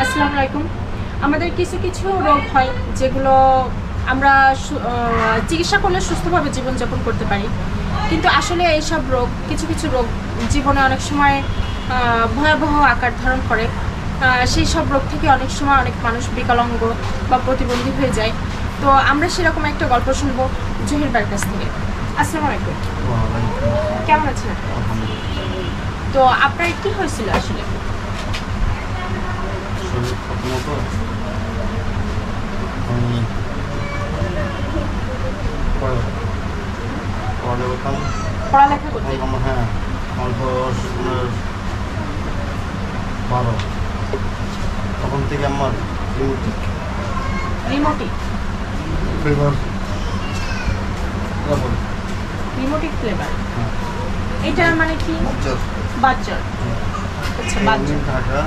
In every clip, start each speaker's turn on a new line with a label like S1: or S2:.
S1: আসসালামু আলাইকুম। আমাদের কিছু কিছু রোগ হয় যেগুলো আমরা চিকিৎসা করলে সুস্থভাবে জীবনযাপন করতে পারি, কিন্তু আসলে এইসব রোগ কিছু কিছু রোগ জীবনে অনেক সময় ভয়াবহ আকার ধারণ করে। সেই সব রোগ থেকে অনেক সময় অনেক মানুষ বিকলাঙ্গ বা প্রতিবন্ধী হয়ে যায়। তো আমরা সেরকম একটা গল্প শুনবো জহির ভাইয়ের কাছ থেকে। আসসালামু আলাইকুম, কেমন আছেন? তো আপনার কি হয়েছিল আসলে?
S2: প্রথমত আমি
S1: পড়ালেখা করতে?
S2: হ্যাঁ, আমার বয়স 12। তখন থেকে আমার
S1: রিমোটিক
S2: ফ্লেভার
S1: রিমোটিক ফ্লেভার, এটার মানে কি? বাচ্চার। আচ্ছা, বাচ্চা
S2: ঢাকা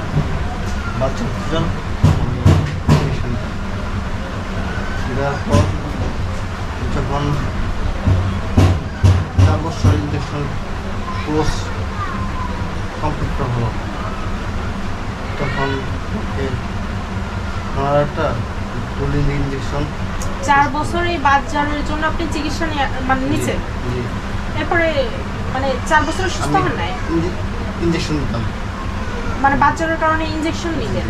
S2: বাচ্চা দেওয়ার পর যখন 4 বছর ইঞ্জেকশন কোর্স কমপ্লিট করা হলো, তখন আমার একটা টুলিং ইঞ্জেকশন।
S1: 4 বছর এই বাচ্চার জন্য আপনি চিকিৎসা মানে নিছেন? এরপরে মানে 4 বছর সুস্থ হন নাই?
S2: ইঞ্জেকশন নিতাম,
S1: মানে বাচ্চার কারণে ইঞ্জেকশন নিলেন?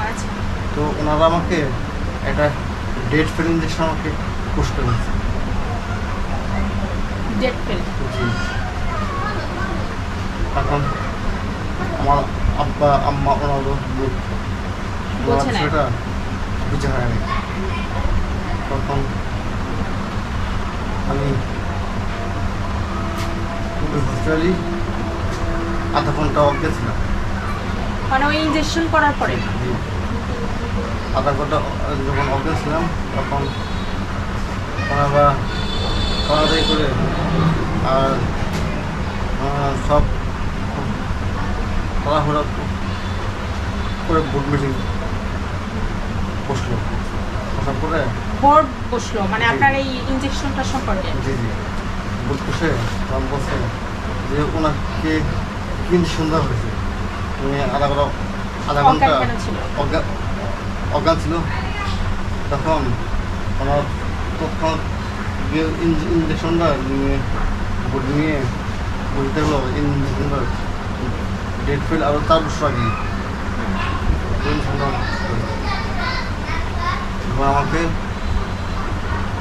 S1: আচ্ছা।
S2: তো ওনারা আমাকে একটা ডেট ফেল ইঞ্জেকশন আমাকে পুশ করে দিয়েছে।
S1: Date fail?
S2: জি। এখন আমার আব্বা আম্মা ওনারও সেটা বুঝে হয়নি। তখন আমি ভার্চুয়ালি আধা ঘন্টা অজ্ঞান ছিলাম।
S1: মানে ওই ইঞ্জেকশন করার পরে?
S2: আধা ঘন্টা যখন অজ্ঞান ছিলাম, তখন ওনারা তাড়াতাড়ি করে আর সব তাড়াহুড়া করে বোর্ড মিটিং বসলো। বসার পরে
S1: বোর্ড বসলো মানে আপনার এই ইঞ্জেকশনটা সম্পর্কে?
S2: জি জি, বোর্ড বসে তখন বলছে যে ওনাকে কি ইঞ্জেকশন দেওয়া হয়েছে। উনি আধা ঘন্টা অজ্ঞান ছিল। তখন ওনার তৎক্ষণাৎ ইঞ্জেকশনটা নিয়ে বোর্ড নিয়ে বলতে হলো ইঞ্জেকশনটা ডেট ফেল আরও 4 বছর আগে আমাকে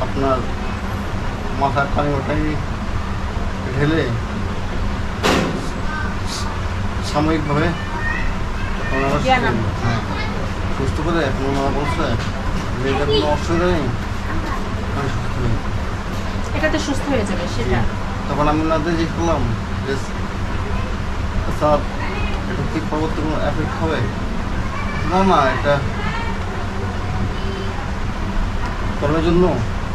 S2: আপনার মাথার পানি ঢেলে সাময়িকভাবে সুস্থ করে এখন ওনারা বলছে যে এটা কোনো অসুবিধা নেই, আমি সুস্থ নেই,
S1: এটাতে সুস্থ হয়ে যাবে সেটা।
S2: তখন আমি ওনাদের জিজ্ঞেস করলাম যে স্যার এটা কি পরবর্তী কোনো এফেক্ট হবে? না না, এটা করার জন্য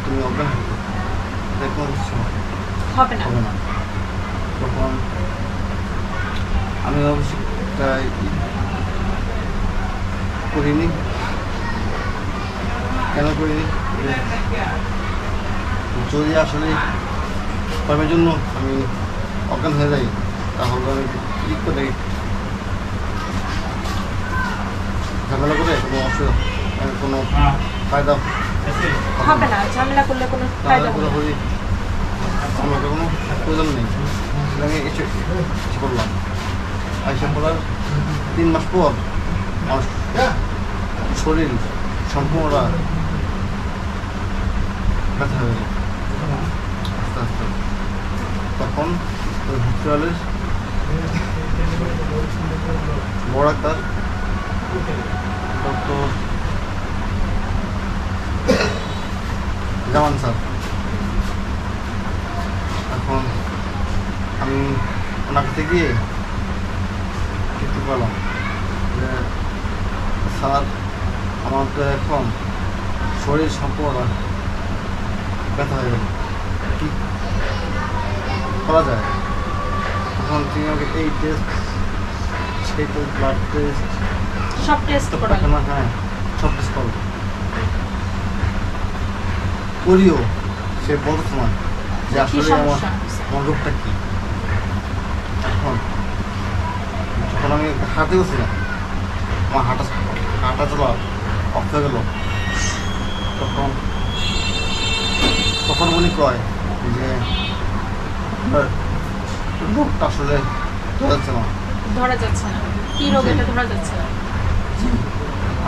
S2: তুমি অজ্ঞান হবে, কোনো কিছু
S1: হবে না।
S2: তখন আমি অবশ্যই করিনি। কেন করিনি? যদি আসলে কর্মের জন্য আমি অজ্ঞান হয়ে যাই, তাহলে আমি কি করে ঝামেলা করে কোনো অসুবিধা কোনো ফায়দা
S1: হবে না। ঝামেলা করলে কোনো ফায়দা হবে না।
S2: আমার কোনো প্রয়োজন নেই। আমি এসে করলাম। আইসা করার 3 মাস পর আমার শরীর সম্পূর্ণ ব্যথা হয়ে গেল আস্তে আস্তে। তখন ওই হসপিটালের বড় ডাক্তার ডক্টর জামান স্যার, এখন আমি ওনার কাছে গিয়ে দেখতে পেলাম যে স্যার আমার তো এখন শরীর সম্পূর্ণ ব্যথা হয়ে গেল, কী করা যায়? তখন তিনি আমাকে এই টেস্ট সেই টেস্ট ব্লাড টেস্ট
S1: সব টেস্ট করালেন?
S2: হ্যাঁ, সব টেস্ট করলো। করিও সে বলতে সময় যে আসলে আমার রোগটা কী। এখন যখন আমি হাঁটতে বসছিলাম, আমার হাঁটা হাঁটা চলা অফ হয়ে গেল, তখন উনি কয় যে রোগটা আসলে
S1: ধরা যাচ্ছে না। কি রোগ এটা ধরা যাচ্ছে না?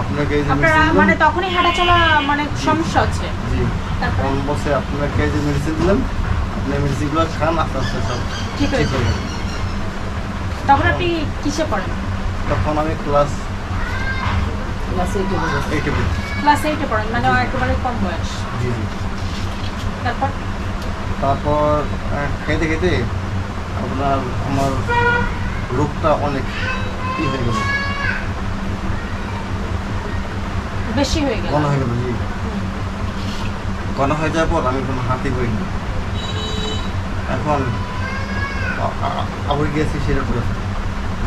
S2: আপনাকে এই যে
S1: আপনারা
S2: medicine
S1: মানে
S2: দিলাম,
S1: তখনই হাঁটা চলা মানে সমস্যা হচ্ছে।
S2: জি
S1: তারপর
S2: তখন বলছে আপনাকে এই যে মেডিসিন দিলাম, আপনি মেডিসিনগুলো খান, আস্তে আস্তে সব
S1: ঠিক হয়ে
S2: ঠিক হয়ে
S1: যাবে।
S2: যাবে।
S1: তখন আপনি কিসে পড়েন?
S2: তখন আমি ক্লাস 8
S1: ক্লাস 8-এ পড়েন, মানে একেবারে কম বয়স।
S2: জি জি।
S1: তারপর
S2: তারপর খেতে খেতে আপনার আমার রোগটা অনেক ই হয়ে গেল,
S1: বেশি হয়ে গেল।
S2: ঘন হয়ে গেল। জি
S1: হুম।
S2: ঘন হয়ে যাওয়ার পর আমি কোনো হাঁটতে পারিনি। এখন আবার গিয়েছি সেটা করে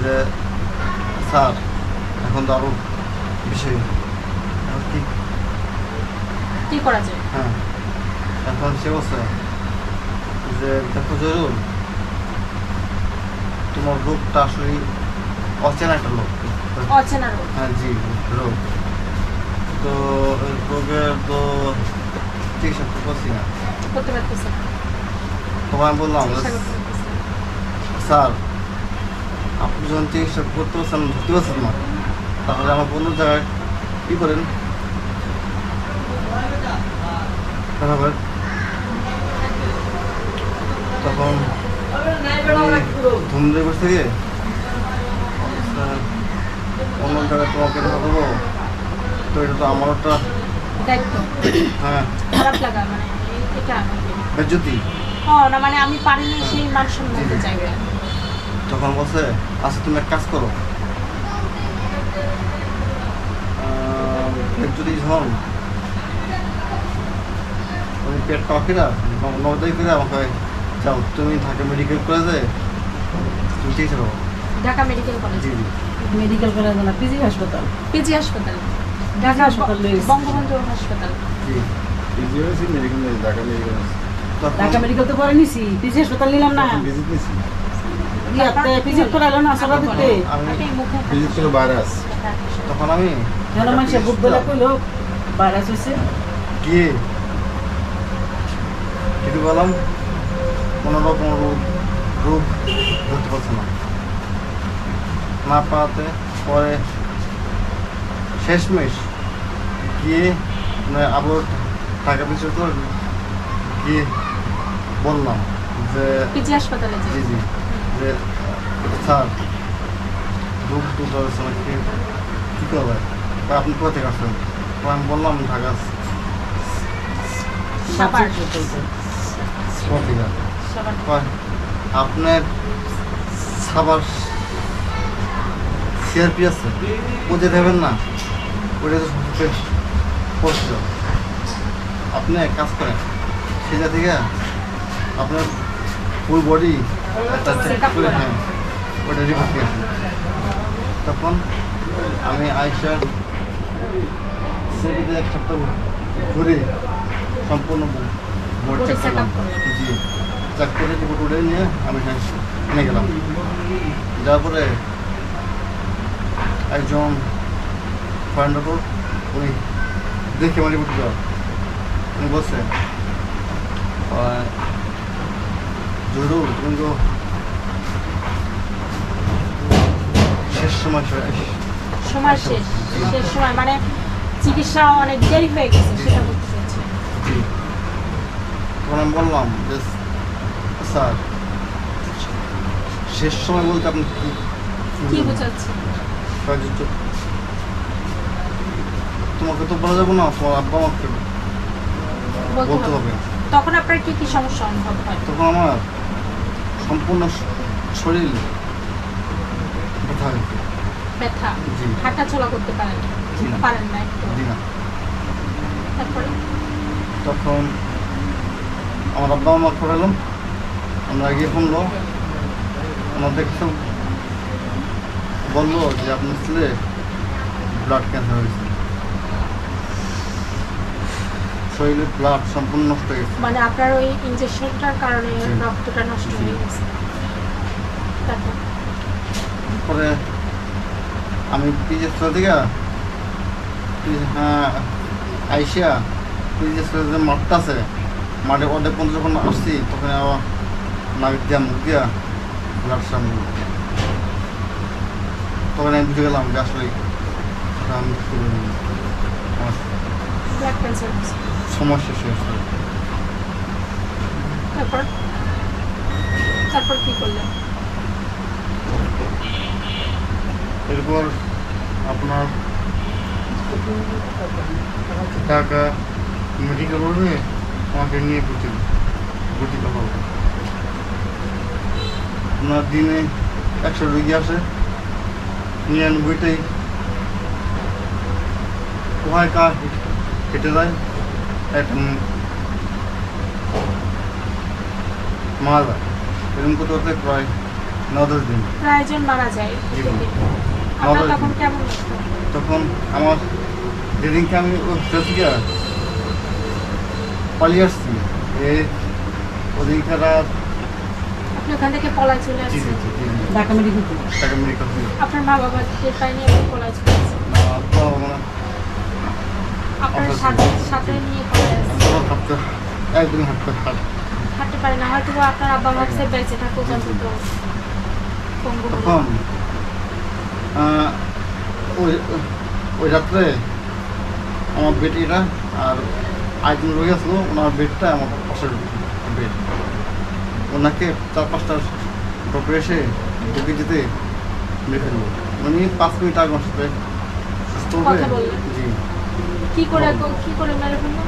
S2: যে স্যার এখন তো আরও বিষয় এখন কি,
S1: কি করা যায়?
S2: হ্যাঁ এখন সে বলছে যে দেখো জরুর, তোমার রোগটা আসলে অচেনা একটা রোগ।
S1: অচেনা রোগ।
S2: হ্যাঁ জি রোগ, তো রোগের তো চিকিৎসা তো করছি না।
S1: করতে পারতেছে না।
S2: তখন আমি বললাম
S1: চিকিৎসা করতে পারতেছে না।
S2: স্যার আপনি যখন চিকিৎসা করতে পারছেন, ধরতে পারছেন না, তাহলে আমার অন্য জায়গায় কী করেন তারপর তখন ধুমলে বসে থেকে অন্য জায়গায় তোমাকে দেখা দেবো, তো এটা তো আমার একটা
S1: দায়িত্ব।
S2: হ্যাঁ
S1: খারাপ লাগা মানে এটা নাকি?
S2: বেজ্জতি।
S1: না মানে আমি পারিনি সেই মান সম্মানতে চাইবে।
S2: তখন বলছে আচ্ছা তুমি এক কাজ করো, যদি যখন ওই পেট টকেরা নবদাই করে আমাকে যাও, তুমি ঢাকা মেডিকেল কলেজে তুমি চিকিৎসা করো।
S1: ঢাকা মেডিকেল কলেজ,
S2: জি জি
S3: মেডিকেল কলেজ না, পিজি হাসপাতাল,
S1: পিজি হাসপাতাল,
S3: ঢাকা হাসপাতাল লয়ে গেছে।
S1: বঙ্গবন্ধু হাসপাতাল।
S2: জি
S4: পিজি হয়েছে মেডিকেল নেই, ঢাকা মেডিকেল আছে।
S2: তখন
S3: ঢাকা মেডিকেল তো পরে নিছি, পিজি হাসপাতাল নিলাম না।
S4: ভিজিট নিয়েছি,
S3: ইয়াতে পিজি করাইলো না সরা দিতে।
S2: আমি
S1: আপনি মুখে
S4: ভিজিট ছিল ভাইরাস।
S2: তখন আমি
S3: যেন মানুষের বুক বেলা কইলো ভাইরাস হয়েছে।
S2: গিয়ে কিন্তু বললাম কোনো রকম রোগ ধরতে পারছে না পাওয়াতে পরে শেষমেশ গিয়ে মানে আবার টাকা পিছু তো গিয়ে বললাম যে
S1: পিজি হাসপাতালে
S2: জি
S1: যে
S2: জি যে স্যার রোগ তো ধরছে না, কী করবে বা আপনি কোথা থেকে আসবেন? তো আমি বললাম ঢাকা
S1: সাপার
S2: পত্রিকা।
S1: সাপার
S2: কয়, আপনার সাবার সিআরপি আছে, বুঝে দেবেন না, ওটা তো পরিচিত। আপনি এক কাজ করেন, সেটা থেকে আপনার ফুল বডি একটা চেক করে, হ্যাঁ ওটা রিপোর্ট নিয়ে আসেন। তখন আমি আইসার সেটিতে এক সপ্তাহ ঘুরে সম্পূর্ণ বোর্ড
S1: Body
S2: চেক
S1: check
S2: করলাম।
S1: up করলেন।
S2: জি চেক করে রিপোর্ট উঠে নিয়ে আমি নিয়ে গেলাম। যার পরে একজন ফ্রেন্ড উনি দেখে আমার রিপোর্ট দেওয়া, উনি বলছে জরুর তুমি তো শেষ সময়
S1: সময় শেষ, শেষ সময় মানে চিকিৎসা অনেক দেরি হয়ে গেছে সেটা বলতে চাইছি।
S2: জি তখন আমি বললাম যে স্যার শেষ সময় বলতে আপনি
S1: কি বোঝাচ্ছে?
S2: তোমাকে তো বলা যাবো না, তোমার আব্বা আমাকে বলতে হবে।
S1: তখন আপনার কি কি সমস্যা অনুভব হয়?
S2: তখন আমার সম্পূর্ণ শরীর ব্যথা হয়েছে।
S1: ব্যথা,
S2: জি।
S1: হাঁটা চলা করতে পারেন
S2: জি না।
S1: পারেন না একটু?
S2: জি না।
S1: তারপরে
S2: তখন আমার আব্বা আমার করালাম, আমরা গিয়ে শুনলো, আমার দেখতে বললো যে আপনার ছেলে ব্লাড ক্যান্সার হয়েছে, শরীরের ব্লাড সম্পূর্ণ নষ্ট হয়ে গেছে।
S1: মানে আপনার ওই ইনজেকশনটার কারণে
S2: জি।
S1: রক্তটা নষ্ট
S2: জি।
S1: হয়ে গেছে। তারপর
S2: পরে আমি পিজের থেকে হ্যাঁ আইসা তুই যে মাঠটা আছে মাঠে অর্ধেক পর্যন্ত যখন আসছি তখন আবার নাক দিয়া মুখ দিয়া ব্লাড সামনে তখন আমি বুঝে গেলাম যে আসলে আমি আমার
S1: ব্লাড ক্যান্সার
S2: সমস্যা শেষ হয়।
S1: তারপর তারপর কি করলেন?
S2: এরপর আপনার টাকা মেডিকেল করবে আমাকে নিয়ে ভর্তি করা হবে। আপনার দিনে 100 রোগী আসে, 99টাই কোথায় কাজ কেটে যায়, একটা মারা যায়। এরকম করতে করতে প্রায় 9-10 দিন।
S1: প্রায়জন মারা যায়
S2: জীবন।
S1: আপনার
S2: মারা
S1: তখন
S2: যায়।
S1: কেমন লাগতো?
S2: তখন আমার যেদিনকে আমি থেকে পালিয়ে আসছি ওদিনকে
S1: আপনি ওখান থেকে পলায় চলে
S2: জি জি
S1: আসছেন?
S2: জি জি
S3: ঢাকা মেডিকেল
S2: টাকা মেডিকেল থেকে
S1: আপনার মা বাবা টের পায়নি আপনি পলায় চলে আসছেন? আপনার সাথে নিয়ে পলায় আসছেন?
S2: একদম হাঁটতে
S1: হাঁটতে পারে না, হয়তো বা আপনার আব্বা ভাবছে বেঁচে থাকুক অন্তত পঙ্গু হলে।
S2: তখন ওই রাত্রে আমার বেটিটা আর আরেকজন রোগী আসলো, ওনার বেডটা আমার পাশের বেড, ওনাকে 4-5টা ডক্টর এসে ঢুকে যেতে মেরে ফেললো। উনি 5 মিনিট আগে আমার সাথে সুস্থ হবে।
S1: কথা বললেন?
S2: জি
S1: কি করে মেরে ফেললেন?